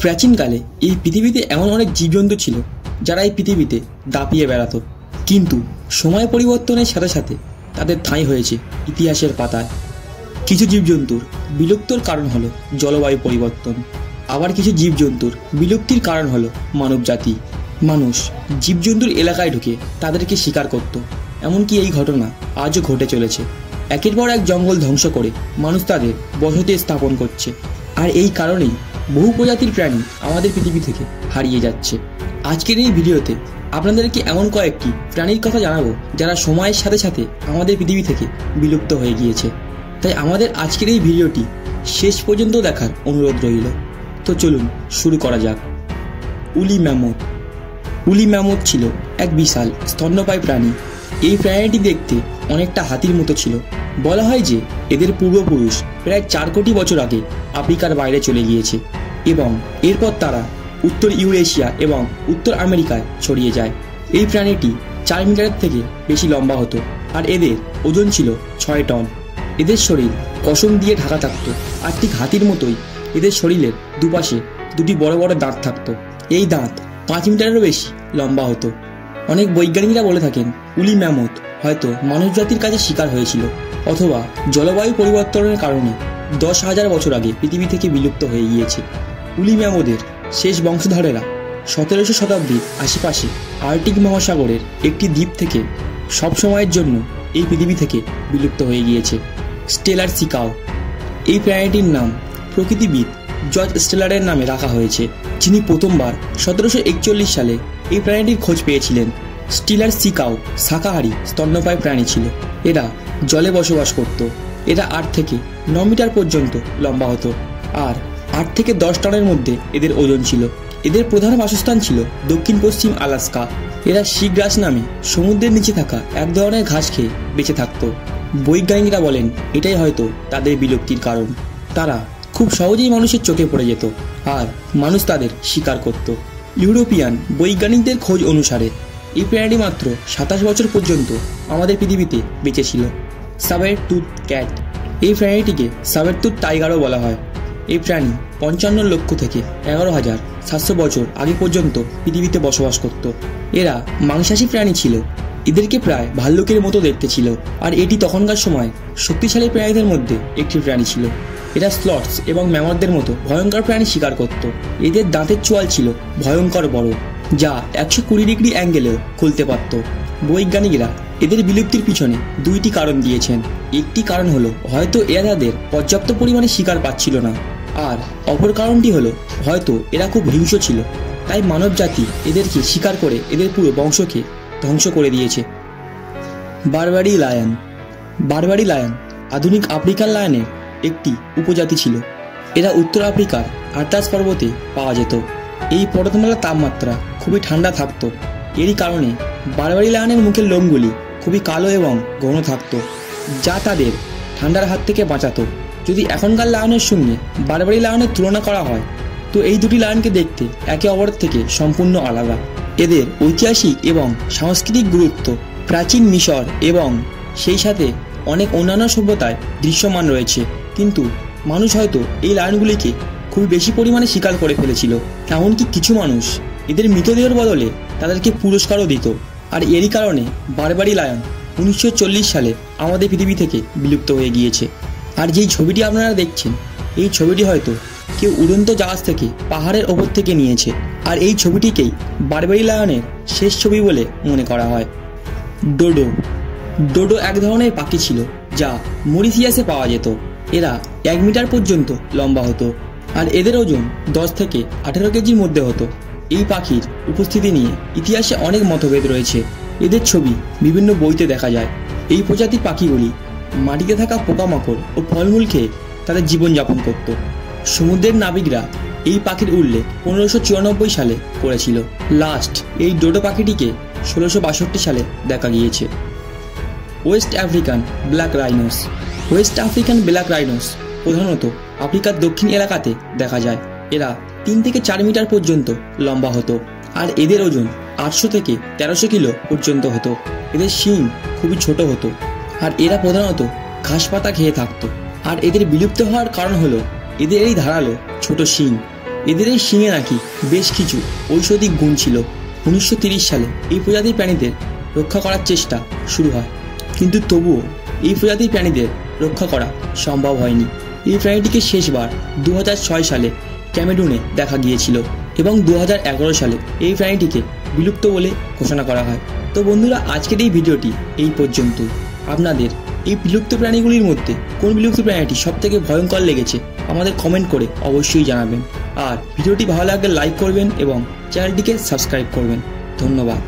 প্রাচীনকালে এই পৃথিবীতে এমন অনেক জীবজন্তু ছিল যারা এই পৃথিবীতে দাপিয়ে বেড়াতো, কিন্তু সময় পরিবর্তনের সাথে সাথে তাদের ঠাঁই হয়েছে ইতিহাসের পাতায়। কিছু জীবজন্তুর বিলুপ্তর কারণ হলো জলবায়ু পরিবর্তন, আবার কিছু জীবজন্তুর বিলুপ্তির কারণ হলো মানবজাতি। মানুষ জীবজন্তুর এলাকায় ঢুকে তাদেরকে শিকার করত, এমনকি এই ঘটনা আজও ঘটে চলেছে। একের পর এক জঙ্গল ধ্বংস করে মানুষ তাদের বসতি স্থাপন করছে, আর এই কারণেই বহু প্রজাতির প্রাণী আমাদের পৃথিবী থেকে হারিয়ে যাচ্ছে। আজকের এই ভিডিওতে আপনাদেরকে এমন কয়েকটি প্রাণীর কথা জানাবো যারা সময়ের সাথে সাথে আমাদের পৃথিবী থেকে বিলুপ্ত হয়ে গিয়েছে। তাই আমাদের আজকের এই ভিডিওটি শেষ পর্যন্ত দেখার অনুরোধ রইল। তো চলুন শুরু করা যাক। উলি ম্যামথ। উলি ম্যামথ ছিল এক বিশাল স্তন্যপায়ী প্রাণী। এই প্রাণীটি দেখতে অনেকটা হাতির মতো ছিল। বলা হয় যে এদের পূর্বপুরুষ প্রায় 4 কোটি বছর আগে আফ্রিকার বাইরে চলে গিয়েছে এবং এরপর তারা উত্তর ইউরেশিয়া এবং উত্তর আমেরিকায় ছড়িয়ে যায়। এই প্রাণীটি 4 মিটারের থেকে বেশি লম্বা হতো, আর এদের ওজন ছিল 6 টন। এদের শরীর পশম দিয়ে ঢাকা থাকত, আর ঠিক হাতির মতোই এদের শরীরের দুপাশে দুটি বড় বড় দাঁত থাকতো। এই দাঁত 5 মিটারেরও বেশি লম্বা হতো। অনেক বৈজ্ঞানিকরা বলে থাকেন উলি ম্যামথ হয়তো মানব জাতির কাছে শিকার হয়েছিল, অথবা জলবায়ু পরিবর্তনের কারণে 10,000 বছর আগে পৃথিবী থেকে বিলুপ্ত হয়ে গিয়েছে। উলি ম্যামথের শেষ বংশধরেরা 1700 শতাব্দীর আশেপাশে আর্কটিক মহাসাগরের একটি দ্বীপ থেকে সব সময়ের জন্য এই পৃথিবী থেকে বিলুপ্ত হয়ে গিয়েছে। Steller sea cow. এই প্রাণীটির নাম প্রকৃতিবিদ জর্জ স্টেলারের নামে রাখা হয়েছে, যিনি প্রথমবার 1741 সালে এই প্রাণীটির খোঁজ পেয়েছিলেন। স্টেলার সি কাউ শাকাহারী স্তন্যপায়ী প্রাণী ছিল। এরা জলে বসবাস করত। এরা 8 থেকে 9 মিটার পর্যন্ত লম্বা হতো, আর 8 থেকে 10 টনের মধ্যে এদের ওজন ছিল। এদের প্রধান বাসস্থান ছিল দক্ষিণ পশ্চিম আলাস্কা। এরা সি গ্রাস নামে সমুদ্রের নিচে থাকা এক ধরনের ঘাস খেয়ে বেঁচে থাকত। বৈজ্ঞানিকরা বলেন এটাই হয়তো তাদের বিলুপ্তির কারণ। তারা খুব সহজেই মানুষের চোখে পড়ে যেত, আর মানুষ তাদের শিকার করত। ইউরোপিয়ান বৈজ্ঞানিকদের খোঁজ অনুসারে এই প্রাণীটি মাত্র 27 বছর পর্যন্ত আমাদের পৃথিবীতে বেঁচে ছিল। সাবের টুথ ক্যাট। এই প্রাণীটিকে সাবের টুথ টাইগারও বলা হয়। এই প্রাণী 55 লক্ষ থেকে 11,700 বছর আগে পর্যন্ত পৃথিবীতে বসবাস করত। এরা মাংসাশী প্রাণী ছিল। এদেরকে প্রায় ভাল্লুকের মতো দেখতে ছিল, আর এটি তখনকার সময় শক্তিশালী প্রাণীদের মধ্যে একটি প্রাণী ছিল। এরা স্লথস এবং ম্যামথদের মতো ভয়ঙ্কর প্রাণী শিকার করত। এদের দাঁতের চোয়াল ছিল ভয়ঙ্কর বড়, যা 120 ডিগ্রি অ্যাঙ্গেলেও খুলতে পারত। বৈজ্ঞানিকরা এদের বিলুপ্তির পিছনে 2টি কারণ দিয়েছেন। একটি কারণ হলো হয়তো এরা তাদের পর্যাপ্ত পরিমাণে শিকার পাচ্ছিল না, আর অপর কারণটি হলো হয়তো এরা খুব হিংস্র ছিল, তাই মানব জাতি এদেরকে শিকার করে এদের পুরো বংশকে ধ্বংস করে দিয়েছে। বারবারি লায়ন। বারবারি লায়ন আধুনিক আফ্রিকান লায়নের একটি উপজাতি ছিল। এরা উত্তর আফ্রিকার আটলাস পর্বতে পাওয়া যেত। এই পর্বতমালার তাপমাত্রা খুবই ঠান্ডা থাকতো। এরই কারণে বারবারি লায়নের মুখের লোমগুলি খুবই কালো এবং ঘন থাকতো, যা তাদের ঠান্ডার হাত থেকে বাঁচাতো। যদি এখনকার লায়নের সঙ্গে বারবারি লায়নের তুলনা করা হয়, তো এই দুটি লায়নকে দেখতে একে অপরের থেকে সম্পূর্ণ আলাদা। এদের ঐতিহাসিক এবং সাংস্কৃতিক গুরুত্ব প্রাচীন মিশর এবং সেই সাথে অনেক অন্যান্য সভ্যতায় দৃশ্যমান রয়েছে, কিন্তু মানুষ হয়তো এই লায়নগুলিকে খুব বেশি পরিমাণে শিকার করে ফেলেছিল। এমনকি কিছু মানুষ এদের মৃতদেহের বদলে তাদেরকে পুরস্কারও দিত, আর এরই কারণে বারবারি লায়ন 1940 সালে আমাদের পৃথিবী থেকে বিলুপ্ত হয়ে গিয়েছে। আর যেই ছবিটি আপনারা দেখছেন, এই ছবিটি হয়তো কেউ উড়ন্ত জাহাজ থেকে পাহাড়ের ওপর থেকে নিয়েছে, আর এই ছবিটিকেই বারবারি লায়নের শেষ ছবি বলে মনে করা হয়। ডোডো। ডোডো এক ধরনের পাখি ছিল যা মরিশিয়াসে পাওয়া যেত। এরা 1 মিটার পর্যন্ত লম্বা হতো, আর এদের ওজন 10 থেকে 18 কেজির মধ্যে হতো। এই পাখির উপস্থিতি নিয়ে ইতিহাসে অনেক মতভেদ রয়েছে। এদের ছবি বিভিন্ন বইতে দেখা যায়। এই প্রজাতির পাখিগুলি মাটিতে থাকা পোকামাকড় ও ফলমূল খেয়ে তাদের জীবনযাপন করত। সমুদ্রের নাবিকরা এই পাখির উল্লেখ 1594 সালে করেছিল। লাস্ট এই ডোডো পাখিটিকে 1662 সালে দেখা গিয়েছে। West African black rhinos. West African black rhinos প্রধানত আফ্রিকার দক্ষিণ এলাকাতে দেখা যায়। এরা 3 থেকে 4 মিটার পর্যন্ত লম্বা হতো, আর এদের ওজন 800 থেকে 1300 কিলো পর্যন্ত হতো। এদের শিং খুবই ছোট হতো, আর এরা প্রধানত ঘাস পাতা খেয়ে থাকতো। আর এদের বিলুপ্ত হওয়ার কারণ হলো এদের এই ধারালো ছোট শিং। এদের এই শিঙে নাকি বেশ কিছু ঔষধিক গুণ ছিল। 1930 সালে এই প্রজাতির প্রাণীদের রক্ষা করার চেষ্টা শুরু হয়, কিন্তু তবুও এই প্রজাতির প্রাণীদের রক্ষা করা সম্ভব হয়নি। এই প্রাণীটিকে শেষবার 2006 সালে ক্যামেরুনে দেখা গিয়েছিল এবং 2011 সালে এই প্রাণীটিকে বিলুপ্ত বলে ঘোষণা করা হয়। তো বন্ধুরা, আজকের এই ভিডিওটি এই পর্যন্ত। আপনাদের এই বিলুপ্ত প্রাণীগুলির মধ্যে কোন বিলুপ্ত প্রাণীটি সবথেকে ভয়ঙ্কর লেগেছে আমাদের কমেন্ট করে অবশ্যই জানাবেন। আর ভিডিওটি ভালো লাগলে লাইক করবেন এবং চ্যানেলটিকে সাবস্ক্রাইব করবেন। ধন্যবাদ।